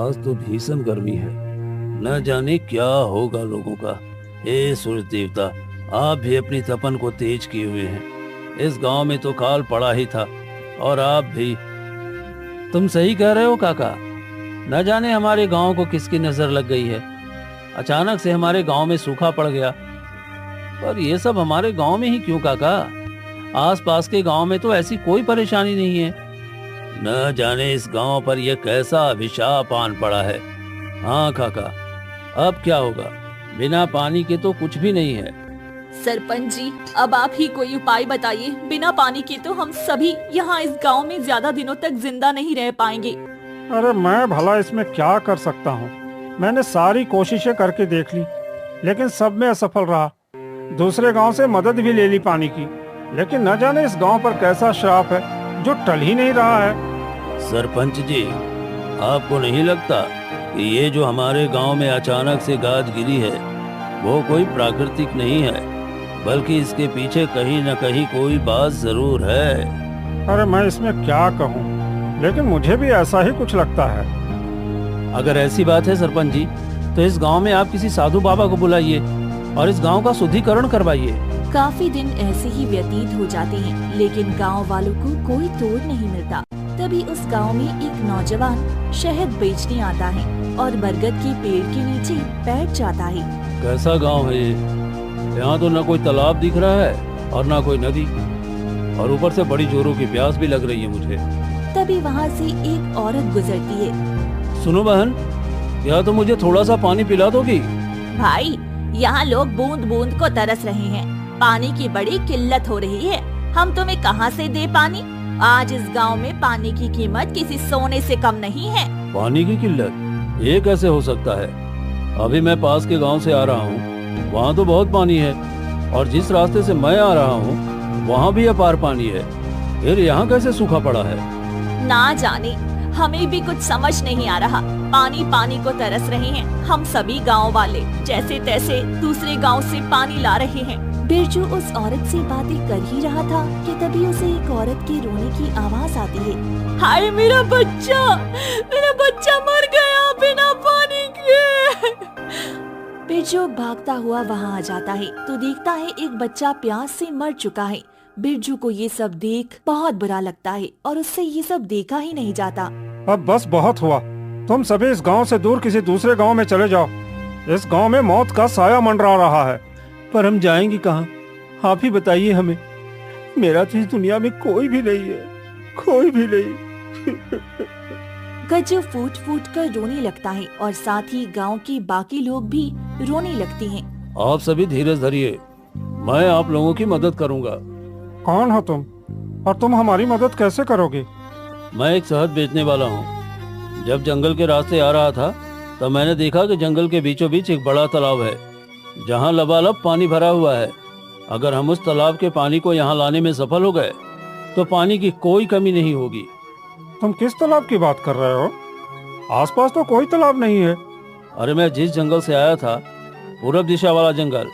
आज तो भीषण गर्मी है। न जाने क्या होगा लोगों का। हे सूर्य देवता, आप भी अपनी तपन को तेज किए हुए हैं। इस गांव में तो काल पड़ा ही था, और आप भी। तुम सही कह रहे हो काका। न जाने हमारे गांव को किसकी नजर लग गई है। अचानक से हमारे गांव में सूखा पड़ गया। पर ये सब हमारे गांव में ही क्यों काका? आसपास के गांव में तो ऐसी कोई परेशानी नहीं है। न जाने इस गांव पर यह कैसा अभिशाप आन पड़ा है। हाँ काका, अब क्या होगा? बिना पानी के तो कुछ भी नहीं है। सरपंच जी, अब आप ही कोई उपाय बताइए। बिना पानी के तो हम सभी यहाँ इस गांव में ज्यादा दिनों तक जिंदा नहीं रह पाएंगे। अरे मैं भला इसमें क्या कर सकता हूँ? मैंने सारी कोशिशें करके देख ली, लेकिन सब में असफल रहा। दूसरे गांव से मदद भी ले ली पानी की, लेकिन न जाने इस गांव पर कैसा श्राप है जो टल ही नहीं रहा है। सरपंच जी, आपको नहीं लगता कि ये जो हमारे गांव में अचानक से गाज गिरी है वो कोई प्राकृतिक नहीं है, बल्कि इसके पीछे कहीं न कहीं कोई बात जरूर है। अरे मैं इसमें क्या कहूँ, लेकिन मुझे भी ऐसा ही कुछ लगता है। अगर ऐसी बात है सरपंच जी, तो इस गांव में आप किसी साधु बाबा को बुलाइए और इस गांव का शुद्धिकरण करवाइए। काफी दिन ऐसे ही व्यतीत हो जाते हैं, लेकिन गांव वालों को कोई तोड़ नहीं मिलता। तभी उस गांव में एक नौजवान शहद बेचने आता है और बरगद के पेड़ के नीचे बैठ जाता है। कैसा गांव है ये? यहाँ तो न कोई तालाब दिख रहा है और न कोई नदी, और ऊपर से बड़ी जोरों की प्यास भी लग रही है मुझे। तभी वहाँ से एक औरत गुजरती है। सुनो बहन, क्या तुम मुझे थोड़ा सा पानी पिला दोगी? भाई, यहाँ लोग बूंद बूंद को तरस रहे हैं। पानी की बड़ी किल्लत हो रही है। हम तुम्हें कहाँ से दे पानी? आज इस गांव में पानी की कीमत किसी सोने से कम नहीं है। पानी की किल्लत? ये कैसे हो सकता है? अभी मैं पास के गांव से आ रहा हूँ, वहाँ तो बहुत पानी है, और जिस रास्ते से मैं आ रहा हूँ वहाँ भी अपार पानी है। फिर यहाँ कैसे सूखा पड़ा है? ना जाने, हमें भी कुछ समझ नहीं आ रहा। पानी पानी को तरस रहे हैं हम सभी गांव वाले। जैसे तैसे दूसरे गांव से पानी ला रहे हैं। बिरजू उस औरत से बातें कर ही रहा था कि तभी उसे एक औरत के रोने की आवाज आती है। हाय मेरा बच्चा मर गया बिना पानी के। बिरजू भागता हुआ वहाँ आ जाता है तो देखता है एक बच्चा प्यास से मर चुका है। बिरजू को ये सब देख बहुत बुरा लगता है और उससे ये सब देखा ही नहीं जाता। अब बस बहुत हुआ। तुम सभी इस गांव से दूर किसी दूसरे गांव में चले जाओ। इस गांव में मौत का साया मंडरा रहा है। पर हम जाएंगे कहाँ? आप ही बताइए हमें। मेरा तो इस दुनिया में कोई भी नहीं है, कोई भी नहीं। गज्जू फूट फूट कर रोने लगता है और साथ ही गांव के बाकी लोग भी रोने लगते हैं। आप सभी धीरज धरिए, मैं आप लोगों की मदद करूंगा। कौन हो तुम, और तुम हमारी मदद कैसे करोगे? मैं एक शहद बेचने वाला हूँ। जब जंगल के रास्ते आ रहा था तब मैंने देखा कि जंगल के बीचों बीच एक बड़ा तालाब है जहाँ लबालब पानी भरा हुआ है। अगर हम उस तालाब के पानी को यहाँ लाने में सफल हो गए तो पानी की कोई कमी नहीं होगी। तुम किस तालाब की बात कर रहे हो? आसपास तो कोई तालाब नहीं है। अरे मैं जिस जंगल से आया था, पूरब दिशा वाला जंगल,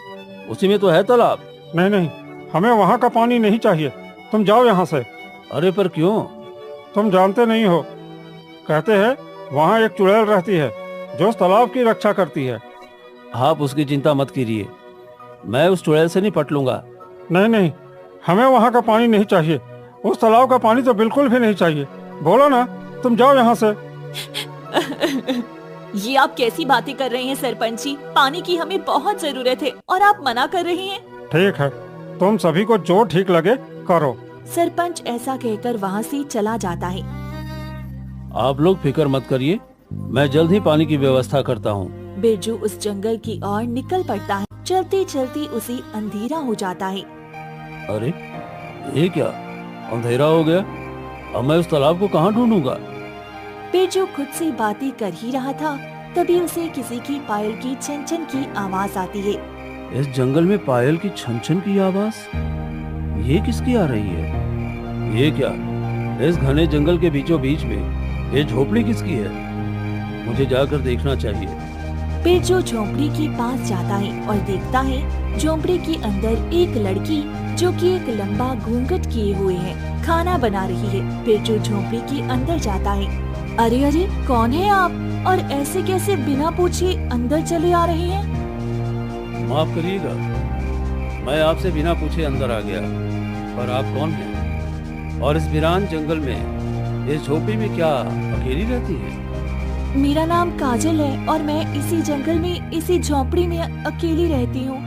उसी में तो है तालाब। नहीं नहीं, हमें वहाँ का पानी नहीं चाहिए। तुम जाओ यहाँ से। अरे पर क्यों? तुम जानते नहीं हो, कहते हैं वहाँ एक चुड़ैल रहती है जो उस तालाब की रक्षा करती है। आप उसकी चिंता मत कीजिए, मैं उस चुड़ैल से निपट लूंगा। नहीं नहीं, हमें वहाँ का पानी नहीं चाहिए। उस तालाब का पानी तो बिल्कुल भी नहीं चाहिए। बोलो ना, तुम जाओ यहाँ से। ये आप कैसी बातें कर रहे हैं सरपंच जी? पानी की हमें बहुत जरूरत है और आप मना कर रहे हैं। ठीक है, तुम सभी को जो ठीक लगे करो। सरपंच ऐसा कहकर वहाँ से चला जाता है। आप लोग फिक्र मत करिए, मैं जल्द ही पानी की व्यवस्था करता हूँ। बिरजू उस जंगल की ओर निकल पड़ता है। चलते चलते उसे अंधेरा हो जाता है। अरे ये क्या, अंधेरा हो गया? अब मैं उस तालाब को कहाँ ढूंढूंगा? बिरजू खुद से बातें कर ही रहा था, तभी उसे किसी की पायल की छन छन की आवाज आती है। इस जंगल में पायल की छन छन की आवाज? ये किसकी आ रही है? ये क्या, इस घने जंगल के बीचों बीच में ये झोपड़ी किसकी है? मुझे जाकर देखना चाहिए। बिरजू झोंपड़ी के पास जाता है और देखता है झोंपड़ी के अंदर एक लड़की जो कि एक लंबा घूंघट किए हुए है खाना बना रही है। बिरजू झोंपड़ी के अंदर जाता है। अरे अरे, कौन है आप और ऐसे कैसे बिना पूछे अंदर चले आ रहे हैं? माफ करिएगा, मैं आपसे बिना पूछे अंदर आ गया। पर आप कौन हैं? और इस वीरान जंगल में, इस झोपड़ी में क्या अकेली रहती है? मेरा नाम काजल है और मैं इसी जंगल में, इसी झोपड़ी में अकेली रहती हूँ।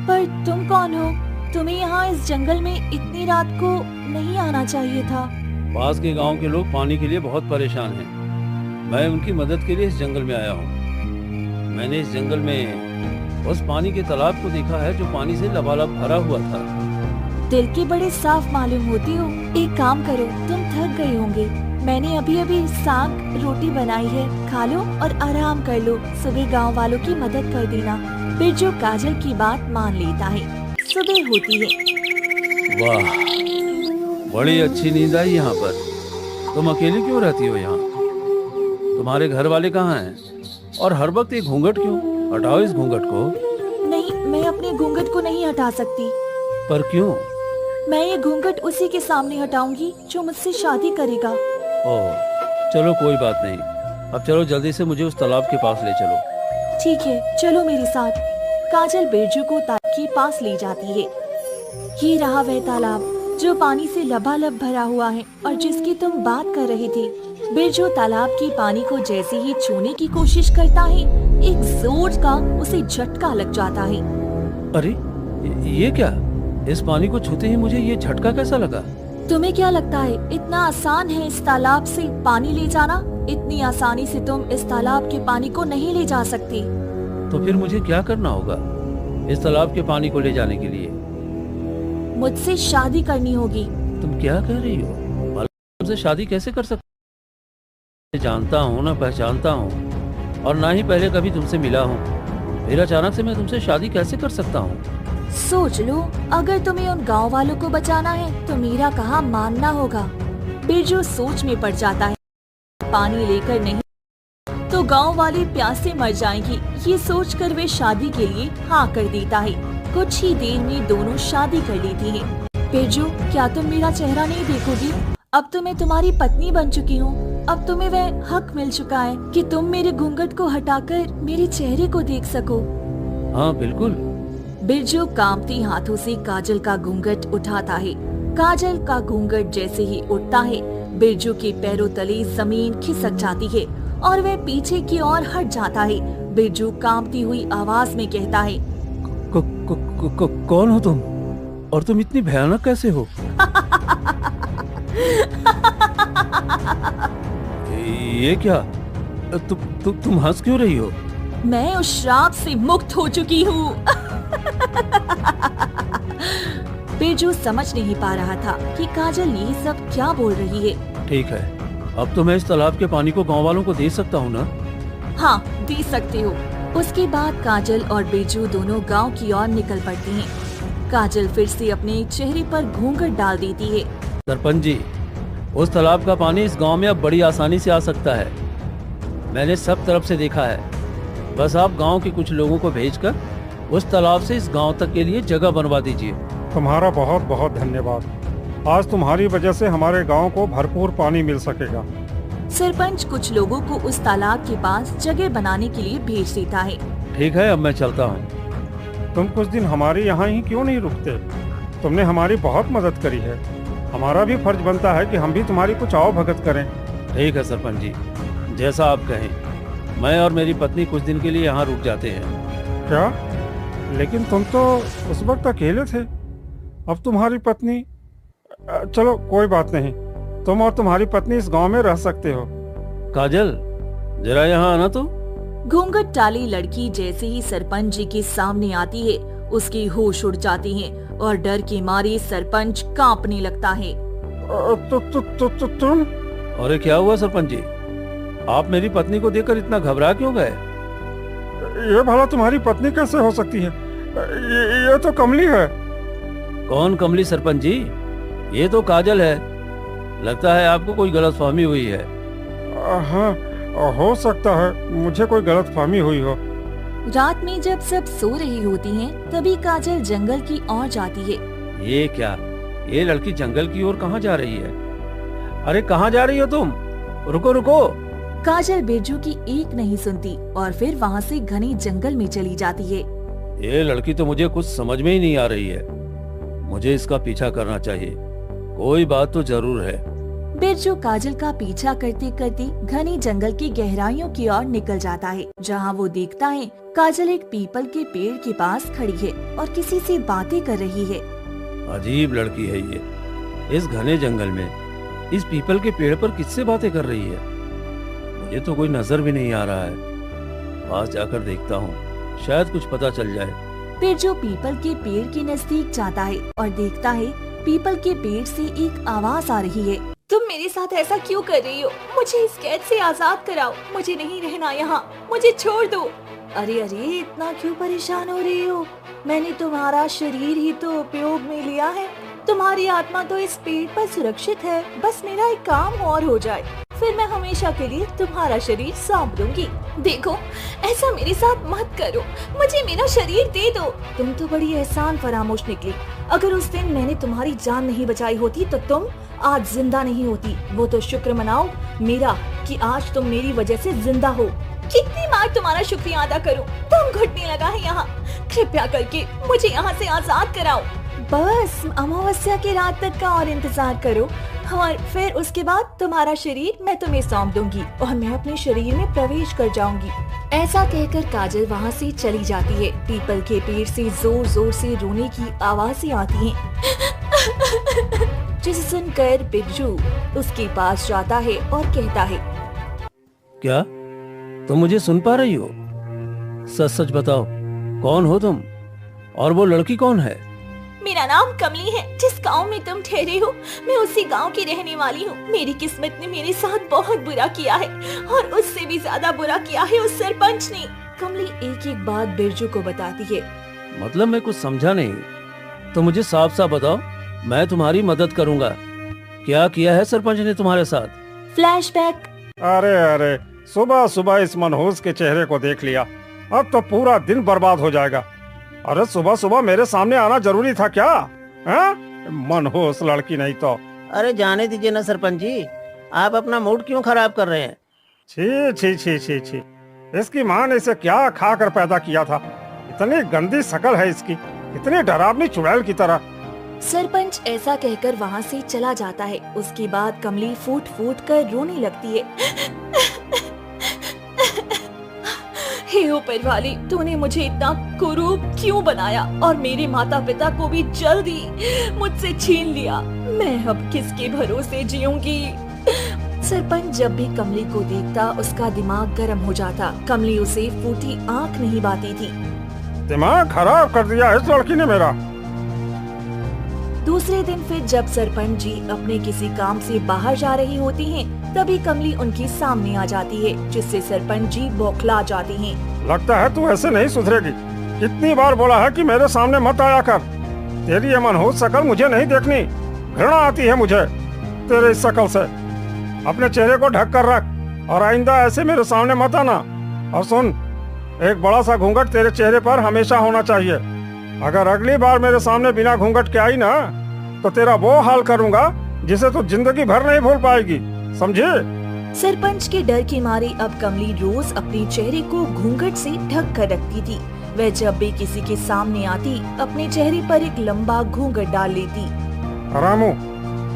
पर तुम कौन हो? तुम्हें यहाँ इस जंगल में इतनी रात को नहीं आना चाहिए था। पास के गांव के लोग पानी के लिए बहुत परेशान हैं। मैं उनकी मदद के लिए इस जंगल में आया हूँ। मैंने इस जंगल में उस पानी के तालाब को देखा है जो पानी से लबालब भरा हुआ था। दिल के बड़े साफ मालूम होती हो। एक काम करो, तुम थक गए होंगे। मैंने अभी अभी साग रोटी बनाई है, खा लो और आराम कर लो। सुबह गांव वालों की मदद कर देना। बिरजू काजल की बात मान लेता है। सुबह होती है। वाह, बड़ी अच्छी नींद आई यहाँ पर। तुम अकेली क्यों रहती हो यहाँ? तुम्हारे घर वाले कहाँ हैं? और हर वक्त ये घूंघट क्यों? हटाओ इस घूंघट को। नहीं, मैं अपने घूंघट को नहीं हटा सकती। पर क्यों? मैं ये घूंघट उसी के सामने हटाऊंगी जो मुझसे शादी करेगा। ओह, चलो कोई बात नहीं। अब चलो जल्दी से मुझे उस तालाब के पास ले चलो। ठीक है, चलो मेरे साथ। काजल बिरजू को तालाब के पास ले जाती है। ये रहा वह तालाब जो पानी से लबालब भरा हुआ है और जिसकी तुम बात कर रहे थे। बिरजू तालाब के पानी को जैसे ही छूने की कोशिश करता है, एक जोर का उसे झटका लग जाता है। अरे ये क्या? इस पानी को छूते ही मुझे ये झटका कैसा लगा? तुम्हें क्या लगता है इतना आसान है इस तालाब से पानी ले जाना? इतनी आसानी से तुम इस तालाब के पानी को नहीं ले जा सकती। तो फिर मुझे क्या करना होगा इस तालाब के पानी को ले जाने के लिए? मुझसे शादी करनी होगी। तुम क्या कह रही हो? मुझसे शादी कैसे कर सकते? जानता हूँ ना, पहचानता हूँ, और ना ही पहले कभी तुमसे मिला हूँ। फिर अचानक से मैं तुमसे शादी कैसे कर सकता हूँ? सोच लो, अगर तुम्हें उन गांव वालों को बचाना है तो मेरा कहा मानना होगा। बिरजू सोच में पड़ जाता है। पानी लेकर नहीं तो गांव वाले प्यास से मर जाएंगी। ये सोचकर वे शादी के लिए हाँ कर देता है। कुछ ही देर में दोनों शादी कर लेती हैं। बिरजू, क्या तुम मेरा चेहरा नहीं देखोगी? अब तो मैं तुम्हारी पत्नी बन चुकी हूँ। अब तुम्हें वह हक मिल चुका है कि तुम मेरे घूंघट को हटाकर मेरे चेहरे को देख सको। हाँ बिल्कुल। बिरजू कांपती हाथों से काजल का घूंघट उठाता है। काजल का घूंघट जैसे ही उठता है, बिरजू के पैरों तले जमीन खिसक जाती है और वह पीछे की ओर हट जाता है। बिरजू कांपती हुई आवाज में कहता है, कौन हो तुम? और तुम इतनी भयानक कैसे हो? ये क्या? तुम हंस क्यों रही हो? मैं उस श्राप से मुक्त हो चुकी हूँ। बिरजू समझ नहीं पा रहा था कि काजल ये सब क्या बोल रही है। ठीक है, अब तो मैं इस तालाब के पानी को गांव वालों को दे सकता हूँ ना? हाँ, दे सकते हो। उसके बाद काजल और बिरजू दोनों गांव की ओर निकल पड़ते हैं। काजल फिर से अपने चेहरे पर घूंघट डाल देती है। सरपंच जी, उस तालाब का पानी इस गांव में अब बड़ी आसानी से आ सकता है। मैंने सब तरफ से देखा है। बस आप गांव के कुछ लोगों को भेजकर उस तालाब से इस गांव तक के लिए जगह बनवा दीजिए। तुम्हारा बहुत बहुत धन्यवाद। आज तुम्हारी वजह से हमारे गांव को भरपूर पानी मिल सकेगा। सरपंच कुछ लोगों को उस तालाब के पास जगह बनाने के लिए भेज देता है। ठीक है, अब मैं चलता हूँ। तुम कुछ दिन हमारे यहाँ ही क्यों नहीं रुकते? तुमने हमारी बहुत मदद करी है। हमारा भी फर्ज बनता है कि हम भी तुम्हारी कुछ आओ भगत करें। ठीक है सरपंच जी, जैसा आप कहें। मैं और मेरी पत्नी कुछ दिन के लिए यहाँ रुक जाते हैं। क्या? लेकिन तुम तो उस वक्त अकेले थे। अब तुम्हारी पत्नी... चलो कोई बात नहीं, तुम और तुम्हारी पत्नी इस गांव में रह सकते हो। काजल, जरा यहाँ आना तो। घूंघट डाली लड़की जैसे ही सरपंच जी के सामने आती है, उसकी होश उड़ जाती है और डर के मारे सरपंच कांपने लगता है। तुम? अरे क्या हुआ सरपंच जी? आप मेरी पत्नी को देखकर इतना घबरा क्यों गए? ये भला तुम्हारी पत्नी कैसे हो सकती है? ये तो कमली है। कौन कमली सरपंच जी? ये तो काजल है। लगता है आपको कोई गलतफहमी हुई है। हाँ, हो सकता है मुझे कोई गलतफहमी हुई हो। रात में जब सब सो रही होती हैं, तभी काजल जंगल की ओर जाती है। ये क्या? ये लड़की जंगल की ओर कहाँ जा रही है? अरे कहाँ जा रही हो तुम? रुको रुको, काजल बिरजू की एक नहीं सुनती और फिर वहाँ से घने जंगल में चली जाती है। ये लड़की तो मुझे कुछ समझ में ही नहीं आ रही है। मुझे इसका पीछा करना चाहिए। कोई बात तो जरूर है। बिरजू काजल का पीछा करते करते घने जंगल की गहराइयों की ओर निकल जाता है, जहाँ वो देखता है काजल एक पीपल के पेड़ के पास खड़ी है और किसी से बातें कर रही है। अजीब लड़की है ये। इस घने जंगल में इस पीपल के पेड़ पर किससे बातें कर रही है? मुझे तो कोई नजर भी नहीं आ रहा है। पास जाकर देखता हूँ, शायद कुछ पता चल जाए। बिरजू पीपल के पेड़ के नजदीक जाता है और देखता है पीपल के पेड़ से एक आवाज आ रही है। तुम मेरे साथ ऐसा क्यों कर रही हो? मुझे इस कैद से आजाद कराओ। मुझे नहीं रहना यहाँ, मुझे छोड़ दो। अरे अरे, इतना क्यों परेशान हो रही हो? मैंने तुम्हारा शरीर ही तो उपयोग में लिया है। तुम्हारी आत्मा तो इस पेड़ पर सुरक्षित है। बस मेरा एक काम और हो जाए, फिर मैं हमेशा के लिए तुम्हारा शरीर सौंप दूंगी। देखो, ऐसा मेरे साथ मत करो। मुझे मेरा शरीर दे दो। तुम तो बड़ी एहसान फरामोश निकली। अगर उस दिन मैंने तुम्हारी जान नहीं बचाई होती तो तुम आज जिंदा नहीं होती। वो तो शुक्र मनाओ मेरा कि आज तुम मेरी वजह से जिंदा हो। कितनी बार तुम्हारा शुक्रिया अदा करूं? तुम घुटने लगा है यहाँ। कृपया करके मुझे यहाँ से आजाद कराओ। बस अमावस्या की रात तक का और इंतजार करो और फिर उसके बाद तुम्हारा शरीर मैं तुम्हें सौंप दूंगी और मैं अपने शरीर में प्रवेश कर जाऊंगी। ऐसा कहकर काजल वहाँ से चली जाती है। पीपल के पेड़ से जोर जोर से रोने की आवाजें आती हैं। जिसे सुनकर बिरजू उसके पास जाता है और कहता है, क्या तुम मुझे सुन पा रही हो? सच सच बताओ, कौन हो तुम और वो लड़की कौन है? मेरा नाम कमली है। जिस गांव में तुम ठहरे हो, मैं उसी गांव की रहने वाली हूँ। मेरी किस्मत ने मेरे साथ बहुत बुरा किया है और उससे भी ज्यादा बुरा किया है उस सरपंच ने। कमली एक एक बात बिरजू को बताती है। मतलब मैं कुछ समझा नहीं, तो मुझे साफ साफ बताओ, मैं तुम्हारी मदद करूंगा। क्या किया है सरपंच ने तुम्हारे साथ? फ्लैशबैक। अरे अरे, सुबह सुबह इस मनहूस के चेहरे को देख लिया। अब तो पूरा दिन बर्बाद हो जाएगा। अरे सुबह सुबह मेरे सामने आना जरूरी था क्या? मनहूस लड़की नहीं तो। अरे जाने दीजिए ना सरपंच जी, आप अपना मूड क्यों खराब कर रहे हैं? छी छी छी छी छी, इसकी माँ ने इसे क्या खा कर पैदा किया था? इतनी गंदी शक्ल है इसकी, इतनी डरावनी चुड़ैल की तरह। सरपंच ऐसा कहकर वहाँ से चला जाता है। उसके बाद कमली फूट फूट कर रोने लगती है। हे ऊपर वाली, तूने मुझे इतना कुरूप क्यों बनाया और मेरे माता पिता को भी जल्दी मुझसे छीन लिया। मैं अब किसके भरोसे जीऊंगी? सरपंच जब भी कमली को देखता उसका दिमाग गर्म हो जाता। कमली उसे फूटी आंख नहीं बाती थी। दिमाग खराब कर दिया इस लड़की ने मेरा। दूसरे दिन फिर जब सरपंच जी अपने किसी काम से बाहर जा रही होती हैं, तभी कमली उनके सामने आ जाती है, जिससे सरपंच जी बौखला जाती हैं। लगता है तू ऐसे नहीं सुधरेगी। कितनी बार बोला है कि मेरे सामने मत आया कर। तेरी ये मनहूस शक्ल मुझे नहीं देखनी। घृणा आती है मुझे तेरे इस शक्ल से। अपने चेहरे को ढक कर रख और आइंदा ऐसे मेरे सामने मत आना। और सुन, एक बड़ा सा घूंघट तेरे चेहरे पर हमेशा होना चाहिए। अगर अगली बार मेरे सामने बिना घूंघट के आई ना, तो तेरा वो हाल करूंगा जिसे तू जिंदगी भर नहीं भूल पाएगी, समझे? सरपंच के डर के मारे अब कमली रोज अपने चेहरे को घूंघट से ढक कर रखती थी। वह जब भी किसी के सामने आती, अपने चेहरे पर एक लंबा घूंघट डाल लेती। रामू,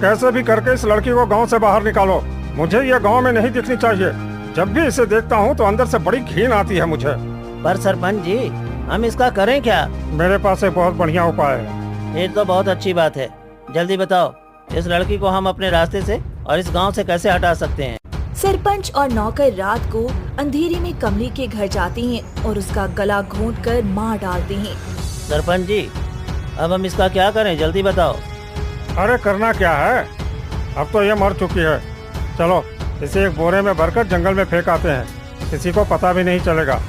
कैसे भी करके इस लड़की को गांव से बाहर निकालो। मुझे ये गांव में नहीं दिखनी चाहिए। जब भी इसे देखता हूँ तो अंदर से बड़ी घिन आती है मुझे। पर सरपंच जी, हम इसका करें क्या? मेरे पास एक बहुत बढ़िया उपाय है। ये तो बहुत अच्छी बात है। जल्दी बताओ, इस लड़की को हम अपने रास्ते से और इस गांव से कैसे हटा सकते हैं? सरपंच और नौकर रात को अंधेरे में कमली के घर जाते हैं और उसका गला घोंट कर मार डालते हैं। सरपंच जी, अब हम इसका क्या करें? जल्दी बताओ। अरे करना क्या है, अब तो ये मर चुकी है। चलो इसे एक बोरे में भरकर जंगल में फेंक आते हैं। किसी को पता भी नहीं चलेगा।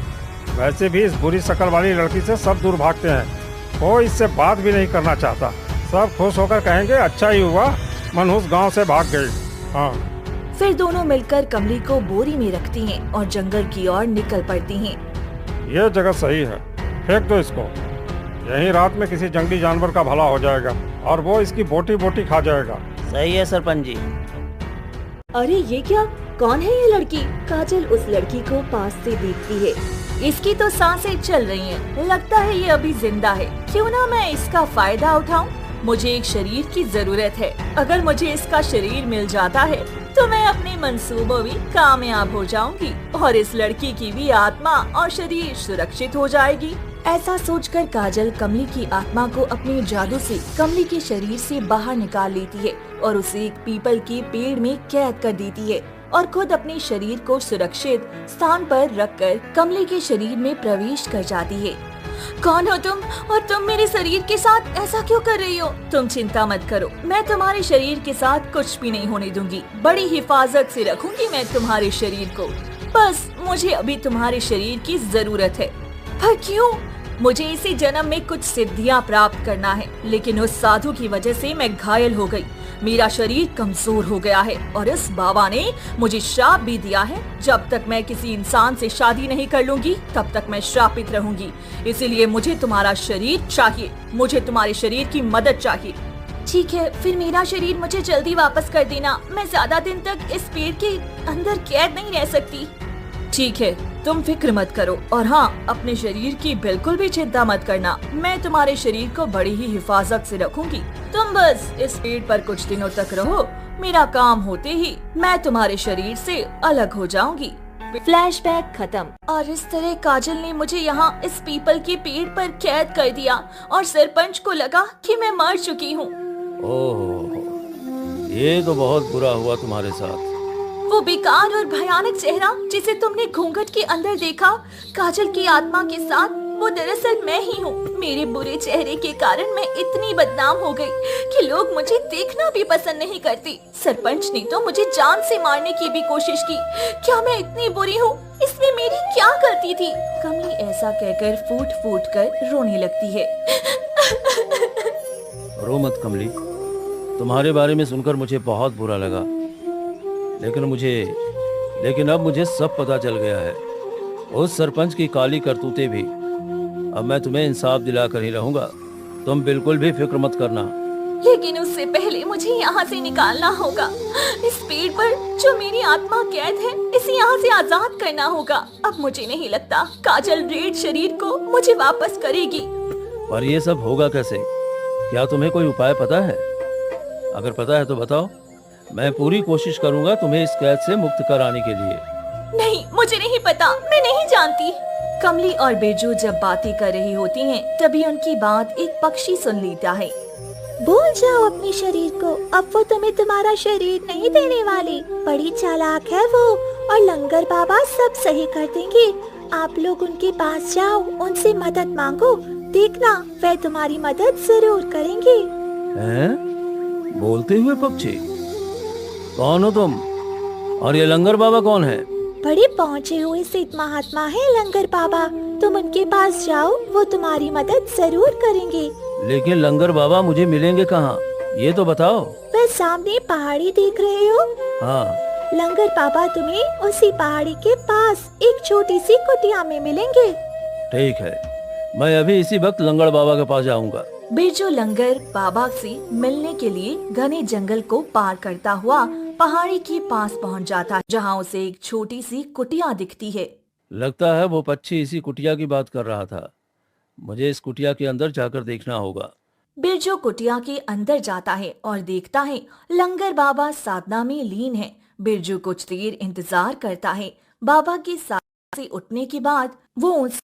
वैसे भी इस बुरी शक्ल वाली लड़की से सब दूर भागते हैं। कोई इससे बात भी नहीं करना चाहता। सब खुश होकर कहेंगे अच्छा ही हुआ मनहूस गांव से भाग गई। हाँ। फिर दोनों मिलकर कमली को बोरी में रखती हैं और जंगल की ओर निकल पड़ती हैं। ये जगह सही है, फेंक दो इसको। यहीं रात में किसी जंगली जानवर का भला हो जाएगा और वो इसकी बोटी बोटी खा जाएगा। सही है सरपंच जी। अरे ये क्या, कौन है ये लड़की? काजल उस लड़की को पास से देखती है। इसकी तो सांसें चल रही हैं। लगता है ये अभी जिंदा है। क्यों ना मैं इसका फायदा उठाऊं? मुझे एक शरीर की जरूरत है। अगर मुझे इसका शरीर मिल जाता है तो मैं अपने मंसूबों में कामयाब हो जाऊंगी और इस लड़की की भी आत्मा और शरीर सुरक्षित हो जाएगी। ऐसा सोचकर काजल कमली की आत्मा को अपने जादू से कमली के शरीर से बाहर निकाल लेती है और उसे एक पीपल के पेड़ में कैद कर देती है और खुद अपने शरीर को सुरक्षित स्थान पर रखकर कमली के शरीर में प्रवेश कर जाती है। कौन हो तुम और तुम मेरे शरीर के साथ ऐसा क्यों कर रही हो? तुम चिंता मत करो, मैं तुम्हारे शरीर के साथ कुछ भी नहीं होने दूंगी। बड़ी हिफाजत से रखूंगी मैं तुम्हारे शरीर को। बस मुझे अभी तुम्हारे शरीर की जरूरत है। पर क्यों? मुझे इसी जन्म में कुछ सिद्धियां प्राप्त करना है, लेकिन उस साधु की वजह से मैं घायल हो गई। मेरा शरीर कमजोर हो गया है और इस बाबा ने मुझे श्राप भी दिया है, जब तक मैं किसी इंसान से शादी नहीं कर लूंगी तब तक मैं श्रापित रहूंगी। इसीलिए मुझे तुम्हारा शरीर चाहिए, मुझे तुम्हारे शरीर की मदद चाहिए। ठीक है, फिर मेरा शरीर मुझे जल्दी वापस कर देना। मैं ज्यादा दिन तक इस पेड़ के अंदर कैद नहीं रह सकती। ठीक है, तुम फिक्र मत करो और हाँ, अपने शरीर की बिल्कुल भी चिंता मत करना। मैं तुम्हारे शरीर को बड़ी ही हिफाजत से रखूंगी। तुम बस इस पेड़ पर कुछ दिनों तक रहो। मेरा काम होते ही मैं तुम्हारे शरीर से अलग हो जाऊंगी। फ्लैशबैक खत्म। और इस तरह काजल ने मुझे यहाँ इस पीपल के पेड़ पर कैद कर दिया और सरपंच को लगा कि मैं मर चुकी हूँ। ओह, ये तो बहुत बुरा हुआ तुम्हारे साथ। वो बेकार और भयानक चेहरा जिसे तुमने घूंघट के अंदर देखा काजल की आत्मा के साथ, वो दरअसल मैं ही हूँ। मेरे बुरे चेहरे के कारण मैं इतनी बदनाम हो गई कि लोग मुझे देखना भी पसंद नहीं करते। सरपंच ने तो मुझे जान से मारने की भी कोशिश की। क्या मैं इतनी बुरी हूँ? इसमें मेरी क्या गलती थी? कमली ऐसा कहकर फूट फूट कर रोने लगती है। रो मत कमली, तुम्हारे बारे में सुनकर मुझे बहुत बुरा लगा, लेकिन अब मुझे सब पता चल गया है। उस सरपंच की काली करतूतें भी। अब मैं तुम्हें इंसाफ दिला कर ही रहूंगा। तुम बिल्कुल भी फिक्र मत करना। लेकिन उससे पहले मुझे यहाँ से निकालना होगा। इस पेड़ पर जो मेरी आत्मा कैद है, इसे यहाँ से आजाद करना होगा। अब मुझे नहीं लगता काजल रेड शरीर को मुझे वापस करेगी। पर ये सब होगा कैसे? क्या तुम्हें कोई उपाय पता है? अगर पता है तो बताओ। मैं पूरी कोशिश करूंगा तुम्हें इस कैद से मुक्त कराने के लिए। नहीं, मुझे नहीं पता, मैं नहीं जानती। कमली और बिरजू जब बातें कर रही होती हैं, तभी उनकी बात एक पक्षी सुन लेता है। भूल जाओ अपने शरीर को, अब वो तुम्हें तुम्हारा शरीर नहीं देने वाली। बड़ी चालाक है वो, और लंगर बाबा सब सही कर देंगे। आप लोग उनके पास जाओ, उनसे मदद मांगो, देखना वह तुम्हारी मदद जरूर करेंगे। हैं? बोलते हुए पक्षी? कौन हो तुम? और ये लंगर बाबा कौन है? बड़े पहुँचे हुए सिद्ध महात्मा है लंगर बाबा। तुम उनके पास जाओ, वो तुम्हारी मदद जरूर करेंगे। लेकिन लंगर बाबा मुझे मिलेंगे कहाँ? ये तो बताओ। वह सामने पहाड़ी देख रहे हो? हाँ। लंगर बाबा तुम्हें उसी पहाड़ी के पास एक छोटी सी कुटिया में मिलेंगे। ठीक है, मैं अभी इसी वक्त लंगर बाबा के पास जाऊंगा। बिरजू लंगर बाबा से मिलने के लिए घने जंगल को पार करता हुआ पहाड़ी के पास पहुंच जाता है, जहां उसे एक छोटी सी कुटिया दिखती है। लगता है वो पक्षी इसी कुटिया की बात कर रहा था। मुझे इस कुटिया के अंदर जाकर देखना होगा। बिरजू कुटिया के अंदर जाता है और देखता है लंगर बाबा साधना में लीन है। बिरजू कुछ देर इंतजार करता है। बाबा के साथ से उठने के बाद वो उनसे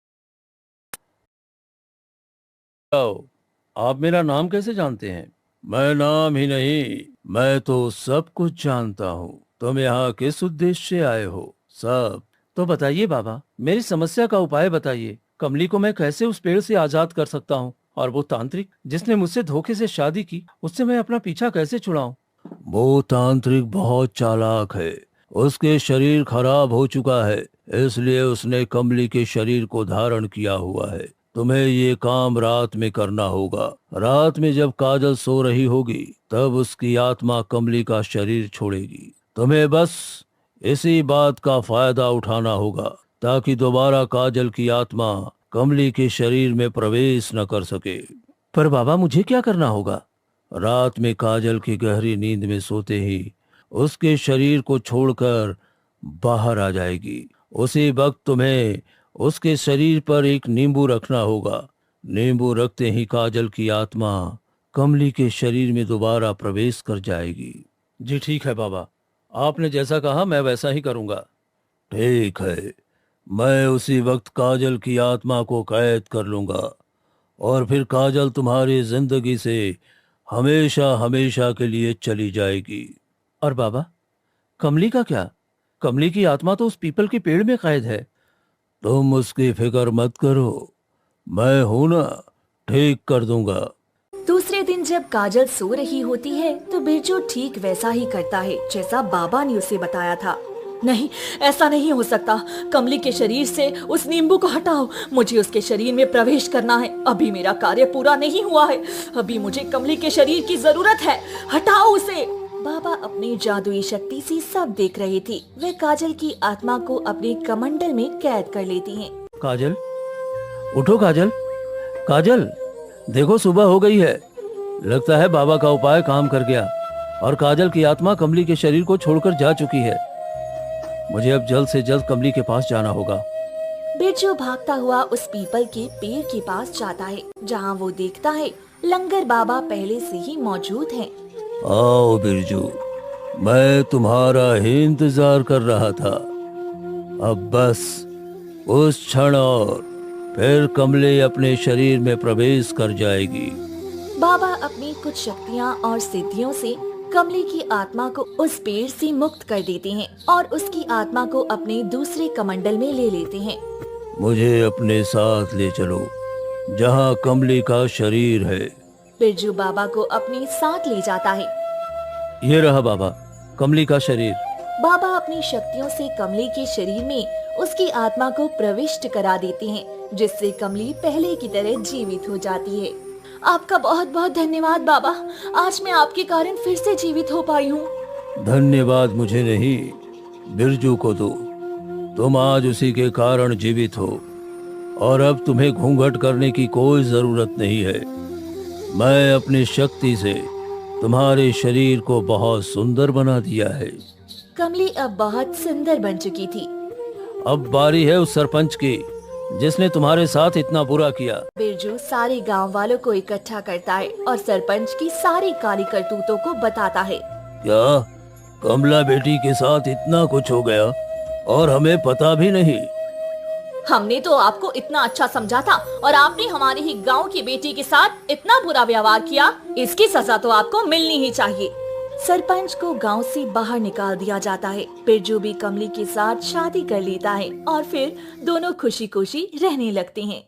आप मेरा नाम कैसे जानते हैं? मैं नाम ही नहीं, मैं तो सब कुछ जानता हूँ। तुम यहाँ किस उद्देश्य से आए हो? सब तो बताइए बाबा, मेरी समस्या का उपाय बताइए। कमली को मैं कैसे उस पेड़ से आजाद कर सकता हूँ? और वो तांत्रिक जिसने मुझसे धोखे से शादी की, उससे मैं अपना पीछा कैसे छुड़ाऊं? वो तांत्रिक बहुत चालाक है। उसके शरीर खराब हो चुका है, इसलिए उसने कमली के शरीर को धारण किया हुआ है। तुम्हें ये काम रात में करना होगा। रात में जब काजल सो रही होगी, तब उसकी आत्मा कमली का शरीर छोड़ेगी। तुम्हें बस इसी बात का फायदा उठाना होगा, ताकि दोबारा काजल की आत्मा कमली के शरीर में प्रवेश न कर सके। पर बाबा, मुझे क्या करना होगा? रात में काजल की गहरी नींद में सोते ही उसके शरीर को छोड़कर बाहर आ जाएगी। उसी वक्त तुम्हें उसके शरीर पर एक नींबू रखना होगा। नींबू रखते ही काजल की आत्मा कमली के शरीर में दोबारा प्रवेश कर जाएगी। जी ठीक है बाबा, आपने जैसा कहा मैं वैसा ही करूंगा। ठीक है, मैं उसी वक्त काजल की आत्मा को कैद कर लूंगा और फिर काजल तुम्हारी जिंदगी से हमेशा हमेशा के लिए चली जाएगी। और बाबा, कमली का क्या? कमली की आत्मा तो उस पीपल के पेड़ में कैद है। तुम उसकी फिक्र मत करो, मैं हूं ना, ठीक कर दूंगा। दूसरे दिन जब काजल सो रही होती है तो बिरजू ठीक वैसा ही करता है जैसा बाबा ने उसे बताया था। नहीं, ऐसा नहीं हो सकता। कमली के शरीर से उस नींबू को हटाओ। मुझे उसके शरीर में प्रवेश करना है। अभी मेरा कार्य पूरा नहीं हुआ है। अभी मुझे कमली के शरीर की जरूरत है। हटाओ उसे। बाबा अपनी जादुई शक्ति से सब देख रहे थे। वे काजल की आत्मा को अपने कमंडल में कैद कर लेती हैं। काजल, उठो काजल। काजल, देखो सुबह हो गई है। लगता है बाबा का उपाय काम कर गया और काजल की आत्मा कमली के शरीर को छोड़कर जा चुकी है। मुझे अब जल्द से जल्द कमली के पास जाना होगा। बिरजू भागता हुआ उस पीपल के पेड़ के पास जाता है, जहाँ वो देखता है लंगर बाबा पहले से ही मौजूद हैं। आओ बिरजू, मैं तुम्हारा ही इंतजार कर रहा था। अब बस उस क्षण और फिर कमली अपने शरीर में प्रवेश कर जाएगी। बाबा अपनी कुछ शक्तियाँ और सिद्धियों से कमली की आत्मा को उस पेड़ से मुक्त कर देते हैं और उसकी आत्मा को अपने दूसरे कमंडल में ले लेते हैं। मुझे अपने साथ ले चलो, जहाँ कमली का शरीर है। बिरजू बाबा को अपने साथ ले जाता है। ये रहा बाबा, कमली का शरीर। बाबा अपनी शक्तियों से कमली के शरीर में उसकी आत्मा को प्रविष्ट करा देते हैं, जिससे कमली पहले की तरह जीवित हो जाती है। आपका बहुत बहुत धन्यवाद बाबा। आज मैं आपके कारण फिर से जीवित हो पाई हूँ। धन्यवाद मुझे नहीं, बिरजू को दो। तुम आज उसी के कारण जीवित हो और अब तुम्हें घूंघट करने की कोई जरूरत नहीं है। मैं अपनी शक्ति से तुम्हारे शरीर को बहुत सुंदर बना दिया है। कमली अब बहुत सुंदर बन चुकी थी। अब बारी है उस सरपंच की जिसने तुम्हारे साथ इतना बुरा किया। बिरजू सारे गांव वालों को इकट्ठा करता है और सरपंच की सारी काली करतूतों को बताता है। क्या कमला बेटी के साथ इतना कुछ हो गया और हमें पता भी नहीं? हमने तो आपको इतना अच्छा समझा था और आपने हमारे ही गांव की बेटी के साथ इतना बुरा व्यवहार किया। इसकी सजा तो आपको मिलनी ही चाहिए। सरपंच को गांव से बाहर निकाल दिया जाता है। बिरजू भी कमली के साथ शादी कर लेता है और फिर दोनों खुशी खुशी रहने लगते हैं।